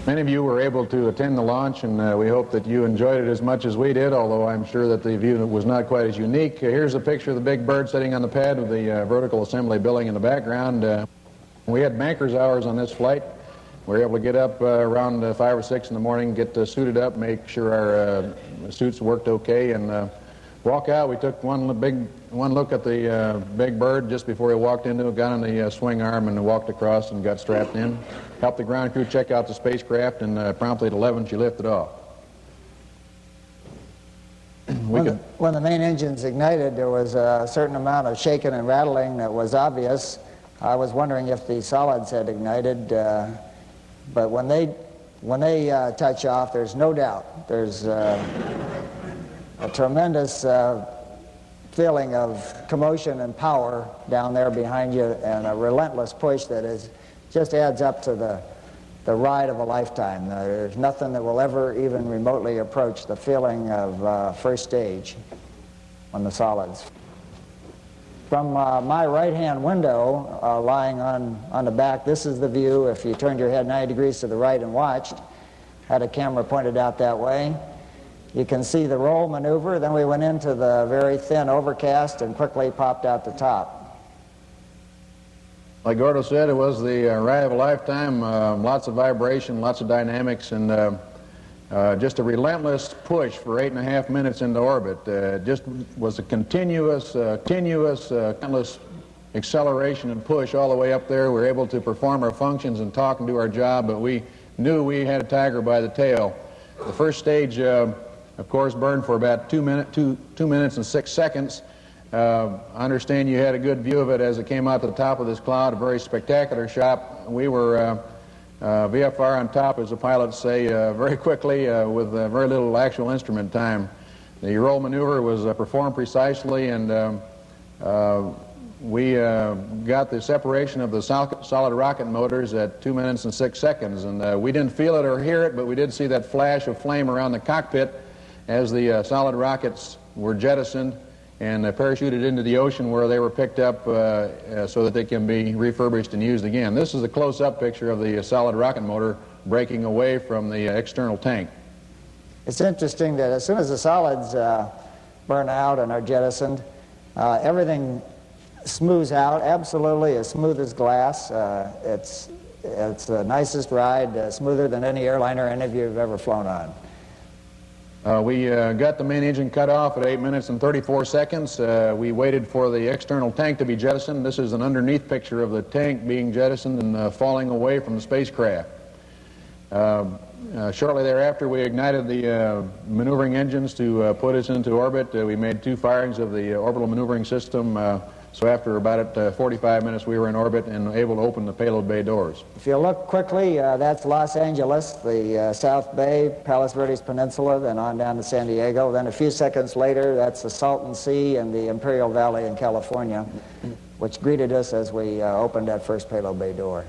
Many of you were able to attend the launch, and we hope that you enjoyed it as much as we did, although I'm sure that the view was not quite as unique. Here's a picture of the big bird sitting on the pad with the vertical assembly building in the background. We had banker's hours on this flight. We were able to get up around 5 or 6 in the morning, get suited up, make sure our suits worked okay, and walk out. We took one look at the big bird just before we walked into it, got on the swing arm and walked across and got strapped in. Helped the ground crew check out the spacecraft, and promptly at 11 she lifted off. When the main engines ignited, there was a certain amount of shaking and rattling that was obvious. I was wondering if the solids had ignited, but when they touch off, there's no doubt. There's a tremendous feeling of commotion and power down there behind you, and a relentless push that just adds up to the ride of a lifetime. There's nothing that will ever even remotely approach the feeling of first stage on the solids. From my right-hand window, lying on the back, this is the view if you turned your head 90 degrees to the right and watched. Had a camera pointed out that way. You can see the roll maneuver. Then we went into the very thin overcast and quickly popped out the top. Like Gordo said, it was the ride of a lifetime. Lots of vibration, lots of dynamics, and just a relentless push for 8.5 minutes into orbit. Just was a continuous, endless acceleration and push all the way up there. We were able to perform our functions and talk and do our job, but we knew we had a tiger by the tail. The first stage, of course, burned for about 2 minutes and 6 seconds. I understand you had a good view of it as it came out to the top of this cloud, a very spectacular shot. We were VFR on top, as the pilots say, very quickly with very little actual instrument time. The roll maneuver was performed precisely, and we got the separation of the solid rocket motors at 2 minutes and 6 seconds. And we didn't feel it or hear it, but we did see that flash of flame around the cockpit as the solid rockets were jettisoned and parachuted into the ocean, where they were picked up so that they can be refurbished and used again. This is a close-up picture of the solid rocket motor breaking away from the external tank. It's interesting that as soon as the solids burn out and are jettisoned, everything smooths out absolutely as smooth as glass. It's the nicest ride, smoother than any airliner any of you have ever flown on. We got the main engine cut off at 8 minutes and 34 seconds. We waited for the external tank to be jettisoned. This is an underneath picture of the tank being jettisoned and falling away from the spacecraft. Shortly thereafter, we ignited the maneuvering engines to put us into orbit. We made 2 firings of the orbital maneuvering system. So after about 45 minutes, we were in orbit and able to open the payload bay doors. If you look quickly, that's Los Angeles, the South Bay, Palos Verdes Peninsula, then on down to San Diego. Then a few seconds later, that's the Salton Sea and the Imperial Valley in California, which greeted us as we opened that first payload bay door.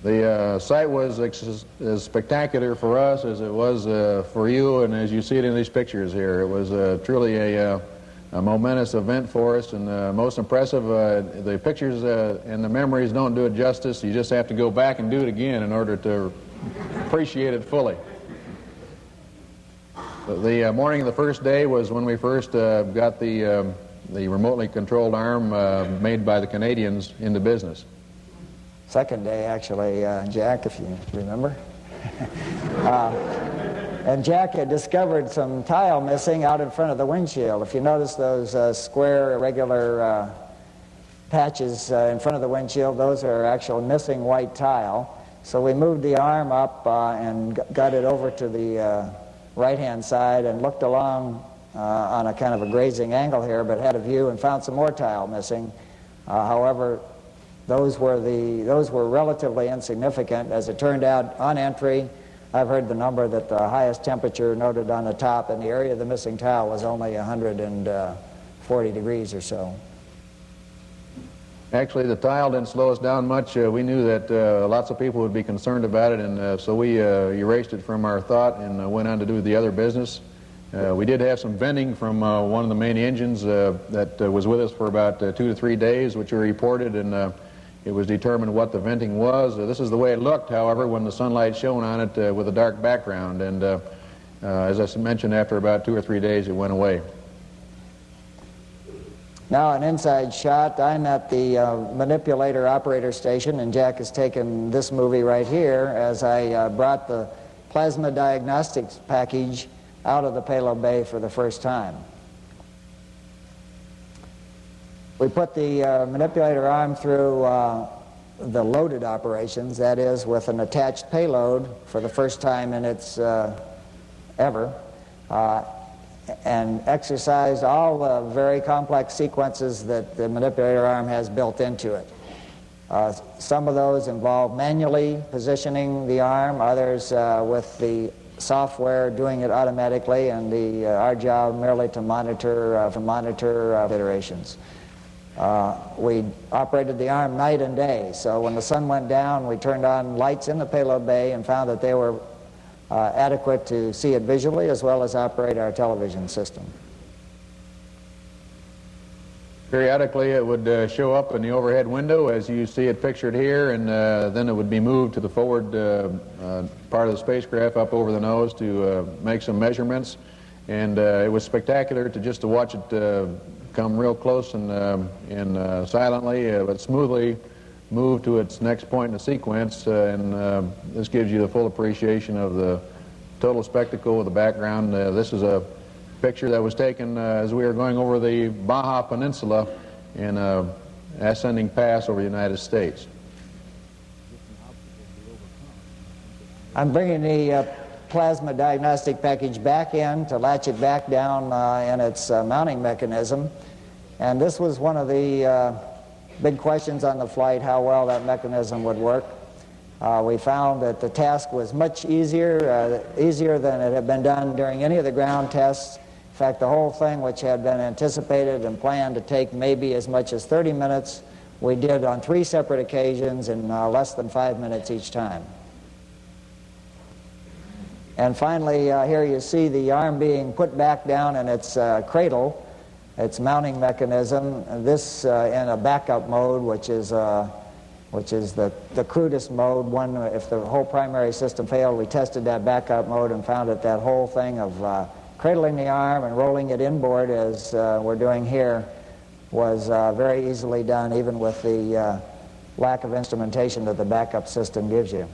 The sight was as spectacular for us as it was for you, and as you see it in these pictures here. It was truly a momentous event for us, and most impressive. The pictures and the memories don't do it justice. You just have to go back and do it again in order to appreciate it fully. The morning of the first day was when we first got the remotely controlled arm made by the Canadians into business. Second day, actually, Jack, if you remember. And Jack had discovered some tile missing out in front of the windshield. If you notice those square, irregular patches in front of the windshield, those are actual missing white tile. So we moved the arm up and got it over to the right-hand side and looked along on a kind of a grazing angle here, but had a view and found some more tile missing. However, those were relatively insignificant. As it turned out, on entry, I've heard the number that the highest temperature noted on the top in the area of the missing tile was only 140 degrees or so. Actually, the tile didn't slow us down much. We knew that lots of people would be concerned about it, and so we erased it from our thought and went on to do the other business. We did have some venting from one of the main engines that was with us for about 2 to 3 days, which we reported, and it was determined what the venting was. This is the way it looked, however, when the sunlight shone on it with a dark background. And as I mentioned, after about 2 or 3 days, it went away. Now an inside shot. I'm at the manipulator operator station, and Jack has taken this movie right here as I brought the plasma diagnostics package out of the payload bay for the first time. We put the manipulator arm through the loaded operations, that is, with an attached payload for the first time in its ever, and exercised all the very complex sequences that the manipulator arm has built into it. Some of those involve manually positioning the arm, others with the software doing it automatically, and our job merely to monitor iterations. We operated the arm night and day, so when the sun went down, we turned on lights in the payload bay and found that they were adequate to see it visually as well as operate our television system. Periodically it would show up in the overhead window as you see it pictured here, and then it would be moved to the forward part of the spacecraft up over the nose to make some measurements. And it was spectacular to watch it come real close and silently but smoothly move to its next point in the sequence, and this gives you the full appreciation of the total spectacle of the background. This is a picture that was taken as we were going over the Baja Peninsula in an ascending pass over the United States. I'm bringing the plasma diagnostic package back in to latch it back down in its mounting mechanism, and this was one of the big questions on the flight, how well that mechanism would work. We found that the task was much easier than it had been done during any of the ground tests. In fact, the whole thing, which had been anticipated and planned to take maybe as much as 30 minutes, we did on 3 separate occasions in less than 5 minutes each time. And finally, here you see the arm being put back down in its cradle, its mounting mechanism, and this in a backup mode, which is the crudest mode. If the whole primary system failed, we tested that backup mode and found that that whole thing of cradling the arm and rolling it inboard, as we're doing here, was very easily done, even with the lack of instrumentation that the backup system gives you.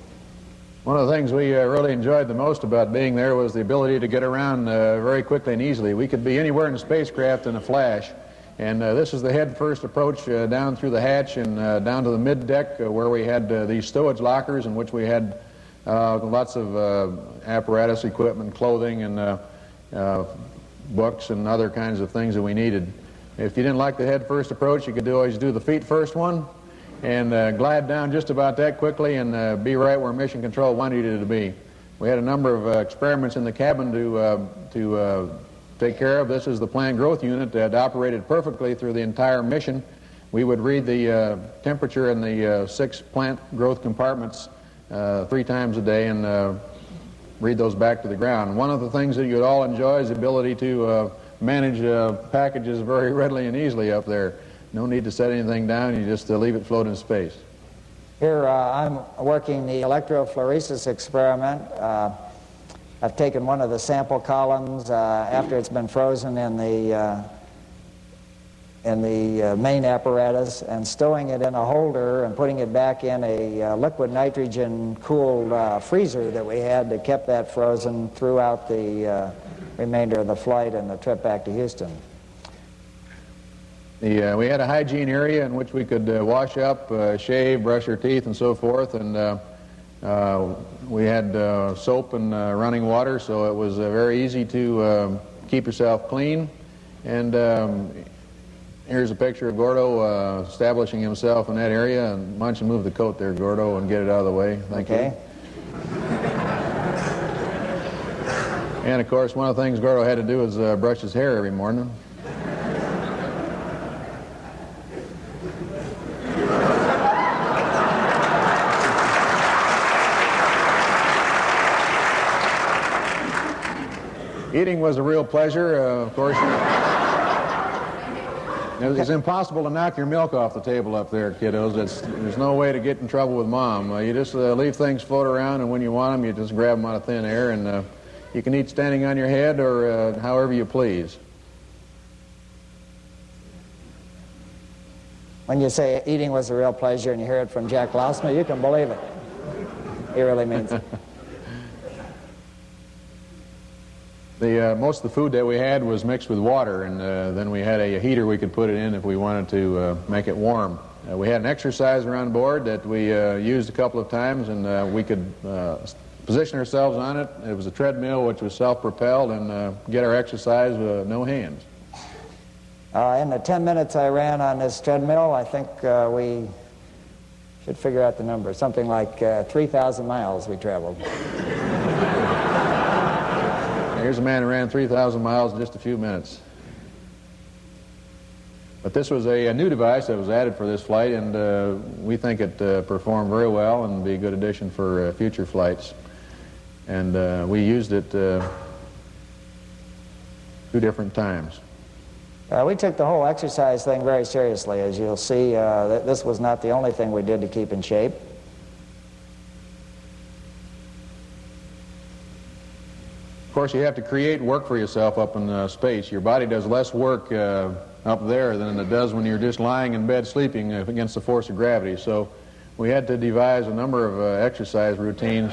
One of the things we really enjoyed the most about being there was the ability to get around very quickly and easily. We could be anywhere in the spacecraft in a flash, and this is the head-first approach down through the hatch and down to the mid-deck where we had these stowage lockers in which we had lots of apparatus, equipment, clothing, and books and other kinds of things that we needed. If you didn't like the head-first approach, you could always do the feet-first one and glide down just about that quickly and be right where Mission Control wanted you to be. We had a number of experiments in the cabin to take care of. This is the plant growth unit that operated perfectly through the entire mission. We would read the temperature in the 6 plant growth compartments 3 times a day and read those back to the ground. One of the things that you'd all enjoy is the ability to manage packages very readily and easily up there. No need to set anything down, you just leave it float in space. Here I'm working the electrophoresis experiment. I've taken one of the sample columns after it's been frozen in the main apparatus and stowing it in a holder and putting it back in a liquid nitrogen cooled freezer that we had that kept that frozen throughout the remainder of the flight and the trip back to Houston. We had a hygiene area in which we could wash up, shave, brush our teeth, and so forth, and we had soap and running water, so it was very easy to keep yourself clean. And here's a picture of Gordo establishing himself in that area. And why don't you move the coat there, Gordo, and get it out of the way? Thank you. And of course, one of the things Gordo had to do was brush his hair every morning. Eating was a real pleasure, of course. It's impossible to knock your milk off the table up there, kiddos. There's no way to get in trouble with Mom. You just leave things float around, and when you want them, you just grab them out of thin air, and you can eat standing on your head or however you please. When you say eating was a real pleasure and you hear it from Jack Lousma, you can believe it. He really means it. Most of the food that we had was mixed with water, and then we had a heater we could put it in if we wanted to make it warm. We had an exerciser on board that we used a couple of times, and we could position ourselves on it. It was a treadmill which was self-propelled, and get our exercise with no hands. In the 10 minutes I ran on this treadmill, I think we should figure out the number. Something like 3,000 miles we traveled. Here's a man who ran 3,000 miles in just a few minutes. But this was a new device that was added for this flight, and we think it performed very well and be a good addition for future flights. And we used it 2 different times. We took the whole exercise thing very seriously. As you'll see, this was not the only thing we did to keep in shape. Of course, you have to create work for yourself up in space. Your body does less work up there than it does when you're just lying in bed sleeping against the force of gravity. So we had to devise a number of exercise routines.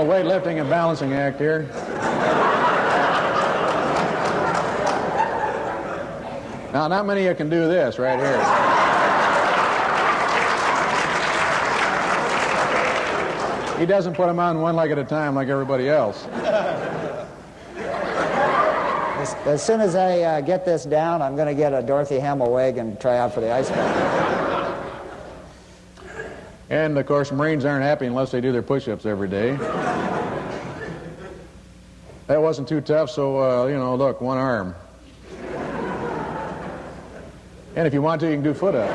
Weightlifting and balancing act here. Now, not many of you can do this right here. He doesn't put them on one leg at a time like everybody else. As soon as I get this down, I'm going to get a Dorothy Hamill wig and try out for the ice bucket. And, of course, Marines aren't happy unless they do their push-ups every day. That wasn't too tough, so, you know, look, one arm. And if you want to, you can do foot-ups.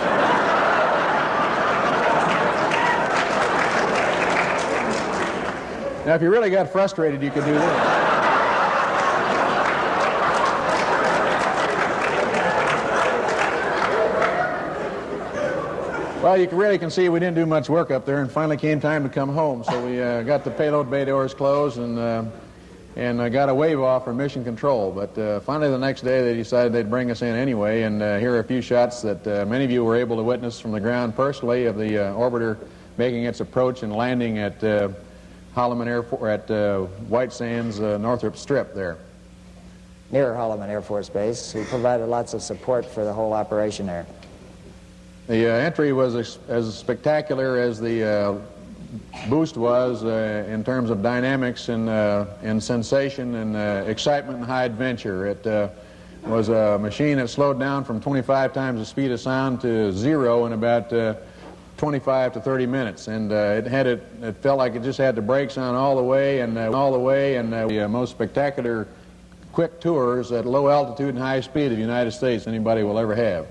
Now, if you really got frustrated, you could do this. Well, you really can see we didn't do much work up there, and finally came time to come home. So we got the payload bay doors closed and got a wave off for mission control. But finally the next day they decided they'd bring us in anyway, and here are a few shots that many of you were able to witness from the ground personally of the orbiter making its approach and landing at Holloman at White Sands Northrop Strip there. Near Holloman Air Force Base, who provided lots of support for the whole operation there. The entry was as spectacular as the boost was in terms of dynamics and sensation and excitement and high adventure. It was a machine that slowed down from 25 times the speed of sound to 0 in about 25 to 30 minutes, and it felt like it just had the brakes on all the way, and the most spectacular quick tours at low altitude and high speed of the United States anybody will ever have.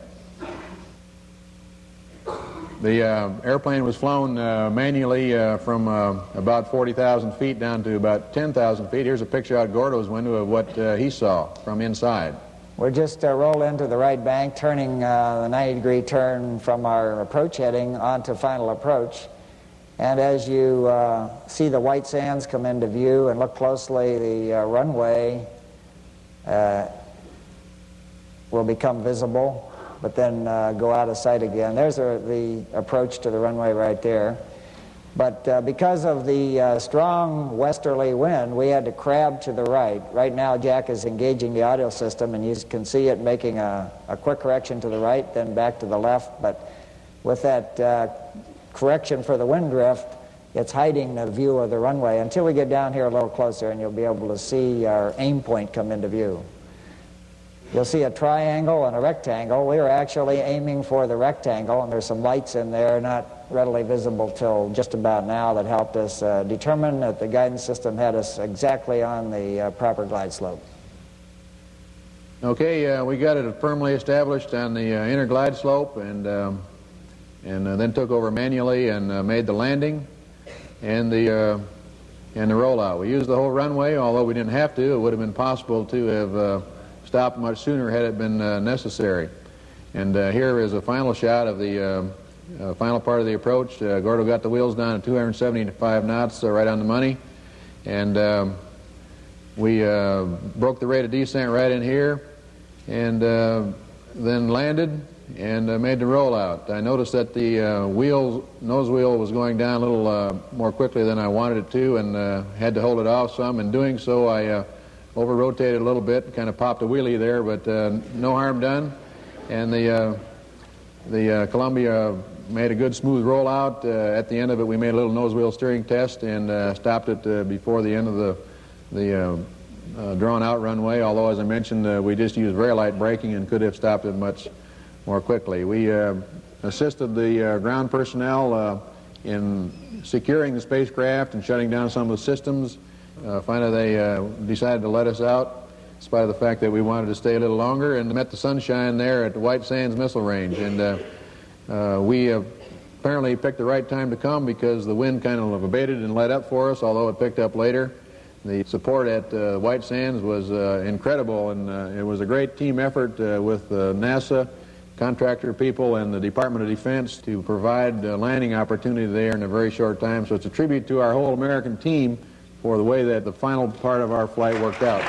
The airplane was flown manually from about 40,000 feet down to about 10,000 feet. Here's a picture out Gordo's window of what he saw from inside. We're just rolled into the right bank, turning the 90-degree turn from our approach heading onto final approach. And as you see the White Sands come into view and look closely, the runway will become visible, but then go out of sight again. There's the approach to the runway right there. But because of the strong westerly wind, we had to crab to the right. Right now, Jack is engaging the audio system, and you can see it making a quick correction to the right, then back to the left. But with that correction for the wind drift, it's hiding the view of the runway until we get down here a little closer, and you'll be able to see our aim point come into view. You'll see a triangle and a rectangle. We were actually aiming for the rectangle, and there's some lights in there, not readily visible till just about now, that helped us determine that the guidance system had us exactly on the proper glide slope. Okay, we got it firmly established on the inner glide slope, and then took over manually and made the landing and the rollout. We used the whole runway, although we didn't have to. It would have been possible to have stopped much sooner had it been necessary. And here is a final shot of the final part of the approach. Gordo got the wheels down at 275 knots, right on the money, and we broke the rate of descent right in here, and then landed and made the rollout. I noticed that the nose wheel was going down a little more quickly than I wanted it to, and had to hold it off some. In doing so, I over-rotated a little bit, kind of popped a wheelie there, but no harm done. And the Columbia made a good smooth rollout. At the end of it, we made a little nose wheel steering test and stopped it before the end of the drawn-out runway, although, as I mentioned, we just used very light braking and could have stopped it much more quickly. We assisted the ground personnel in securing the spacecraft and shutting down some of the systems. Finally, they decided to let us out, in spite of the fact that we wanted to stay a little longer, and met the sunshine there at the White Sands Missile Range. And we apparently picked the right time to come, because the wind kind of abated and let up for us, although it picked up later. The support at White Sands was incredible, and it was a great team effort with NASA, contractor people, and the Department of Defense to provide landing opportunity there in a very short time. So it's a tribute to our whole American team for the way that the final part of our flight worked out.